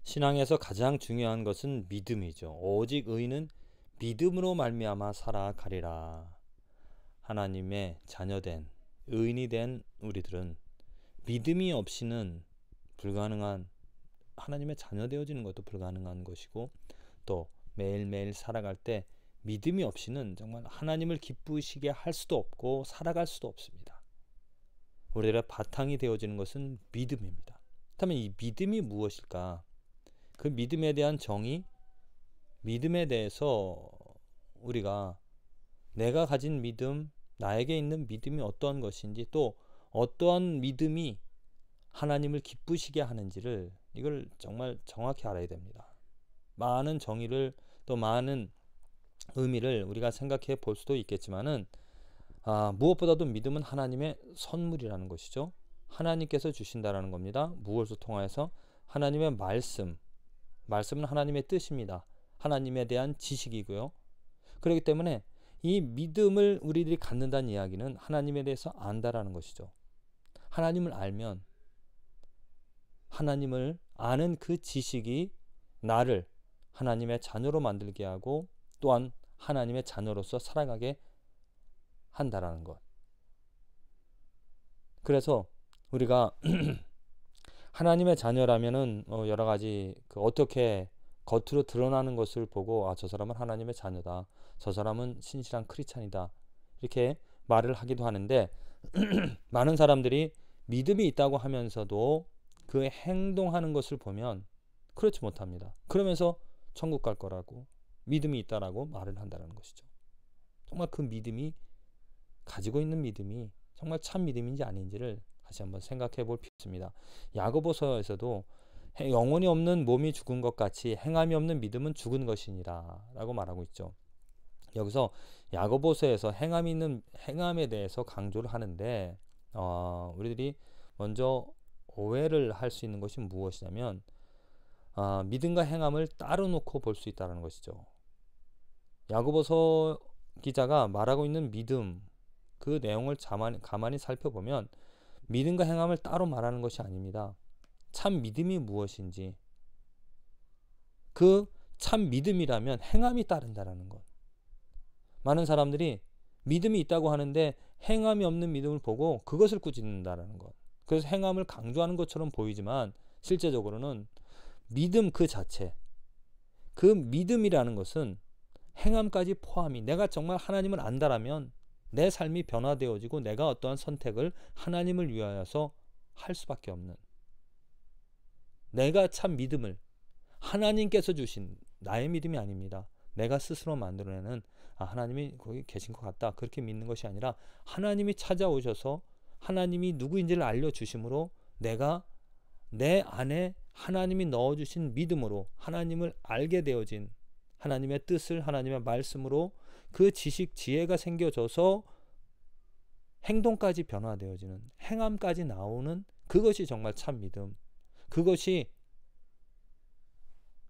신앙에서 가장 중요한 것은 믿음이죠. 오직 의인은 믿음으로 말미암아 살아가리라. 하나님의 자녀된 의인이 된 우리들은 믿음이 없이는 불가능한, 하나님의 자녀 되어지는 것도 불가능한 것이고, 또 매일매일 살아갈 때 믿음이 없이는 정말 하나님을 기쁘시게 할 수도 없고 살아갈 수도 없습니다. 우리들의 바탕이 되어지는 것은 믿음입니다. 그렇다면 이 믿음이 무엇일까? 그 믿음에 대한 정의, 믿음에 대해서 우리가 내가 가진 믿음, 나에게 있는 믿음이 어떠한 것인지, 또 어떠한 믿음이 하나님을 기쁘시게 하는지를, 이걸 정말 정확히 알아야 됩니다. 많은 정의를, 또 많은 의미를 우리가 생각해 볼 수도 있겠지만은 무엇보다도 믿음은 하나님의 선물이라는 것이죠. 하나님께서 주신다라는 겁니다. 무엇을 통하여서? 하나님의 말씀은 하나님의 뜻입니다. 하나님에 대한 지식이고요. 그렇기 때문에 이 믿음을 우리들이 갖는다는 이야기는 하나님에 대해서 안다라는 것이죠. 하나님을 알면, 하나님을 아는 그 지식이 나를 하나님의 자녀로 만들게 하고, 또한 하나님의 자녀로서 살아가게 한다라는 것. 그래서 우리가 하나님의 자녀라면은 여러 가지 어떻게 겉으로 드러나는 것을 보고 저 사람은 하나님의 자녀다, 저 사람은 신실한 크리스찬이다, 이렇게 말을 하기도 하는데 많은 사람들이 믿음이 있다고 하면서도 그 행동하는 것을 보면 그렇지 못합니다. 그러면서 천국 갈 거라고, 믿음이 있다라고 말을 한다는 것이죠. 정말 그 믿음이, 가지고 있는 믿음이 정말 참 믿음인지 아닌지를 다시 한번 생각해 볼 필요가 있습니다. 야고보서에서도 영혼이 없는 몸이 죽은 것 같이 행함이 없는 믿음은 죽은 것이니라 라고 말하고 있죠. 여기서 야고보서에서 행함에 대해서 강조를 하는데 우리들이 먼저 오해를 할 수 있는 것이 무엇이냐면 믿음과 행함을 따로 놓고 볼 수 있다는 것이죠. 야고보서 기자가 말하고 있는 믿음, 그 내용을 가만히 살펴보면 믿음과 행함을 따로 말하는 것이 아닙니다. 참 믿음이 무엇인지, 그 참 믿음이라면 행함이 따른다라는 것. 많은 사람들이 믿음이 있다고 하는데 행함이 없는 믿음을 보고 그것을 꾸짖는다라는 것. 그래서 행함을 강조하는 것처럼 보이지만 실제적으로는 믿음 그 자체, 그 믿음이라는 것은 행함까지 포함이, 내가 정말 하나님을 안다라면 내 삶이 변화되어지고 내가 어떠한 선택을 하나님을 위하여서 할 수밖에 없는, 내가 참 믿음을 하나님께서 주신 나의 믿음이 아닙니다. 내가 스스로 만들어내는 하나님이 거기 계신 것 같다, 그렇게 믿는 것이 아니라 하나님이 찾아오셔서 하나님이 누구인지를 알려주심으로 내가 내 안에 하나님이 넣어주신 믿음으로 하나님을 알게 되어진, 하나님의 뜻을 하나님의 말씀으로 그 지식 지혜가 생겨져서 행동까지 변화되어지는, 행함까지 나오는, 그것이 정말 참 믿음. 그것이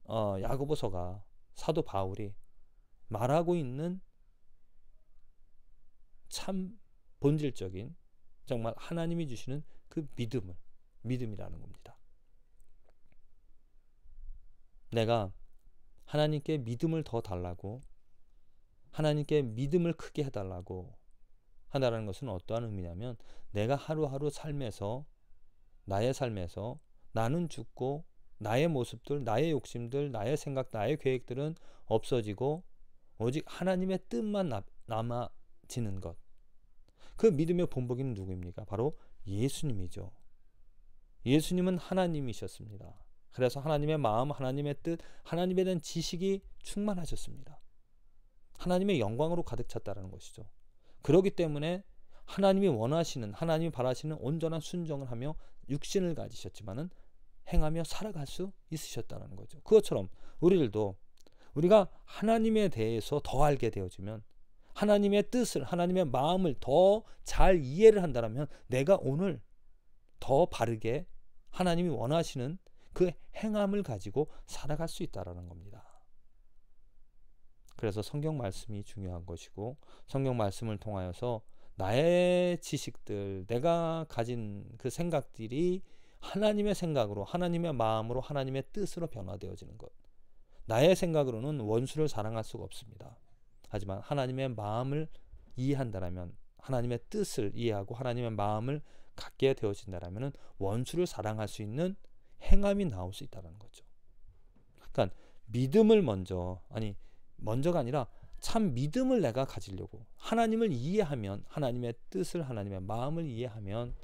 야고보서가, 사도 바울이 말하고 있는 참 본질적인, 정말 하나님이 주시는 그 믿음이라는 겁니다. 내가 하나님께 믿음을 더 달라고, 하나님께 믿음을 크게 해달라고 한다는 것은 어떠한 의미냐면, 내가 하루하루 삶에서, 나의 삶에서 나는 죽고 나의 모습들, 나의 욕심들, 나의 생각, 나의 계획들은 없어지고 오직 하나님의 뜻만 남아지는 것. 그 믿음의 본보기는 누구입니까? 바로 예수님이죠. 예수님은 하나님이셨습니다. 그래서 하나님의 마음, 하나님의 뜻, 하나님에 대한 지식이 충만하셨습니다. 하나님의 영광으로 가득 찼다는 것이죠. 그렇기 때문에 하나님이 원하시는, 하나님이 바라시는 온전한 순종을 하며 육신을 가지셨지만은 행하며 살아갈 수 있으셨다는 거죠. 그것처럼 우리들도, 우리가 하나님에 대해서 더 알게 되어지면, 하나님의 뜻을, 하나님의 마음을 더 잘 이해를 한다면 내가 오늘 더 바르게 하나님이 원하시는 그 행함을 가지고 살아갈 수 있다는 겁니다. 그래서 성경 말씀이 중요한 것이고, 성경 말씀을 통하여서 나의 지식들, 내가 가진 그 생각들이 하나님의 생각으로, 하나님의 마음으로, 하나님의 뜻으로 변화되어지는 것. 나의 생각으로는 원수를 사랑할 수가 없습니다. 하지만 하나님의 마음을 이해한다면, 하나님의 뜻을 이해하고 하나님의 마음을 갖게 되어진다면 원수를 사랑할 수 있는 행함이 나올 수 있다는 거죠. 그러니까 믿음을 먼저가 아니라 참 믿음을 내가 가지려고 하나님을 이해하면, 하나님의 뜻을, 하나님의 마음을 이해하면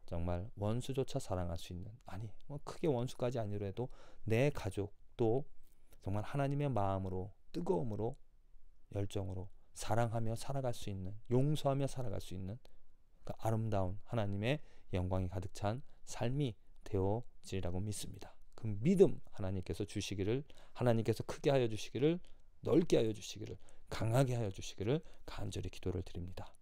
정말 원수조차 사랑할 수 있는, 크게 원수까지 아니더라도 내 가족도 정말 하나님의 마음으로, 뜨거움으로, 열정으로 사랑하며 살아갈 수 있는, 용서하며 살아갈 수 있는 그 아름다운 하나님의 영광이 가득 찬 삶이 되어지리라고 믿습니다. 그 믿음 하나님께서 주시기를, 하나님께서 크게 하여 주시기를, 넓게 하여 주시기를, 강하게 하여 주시기를 간절히 기도를 드립니다.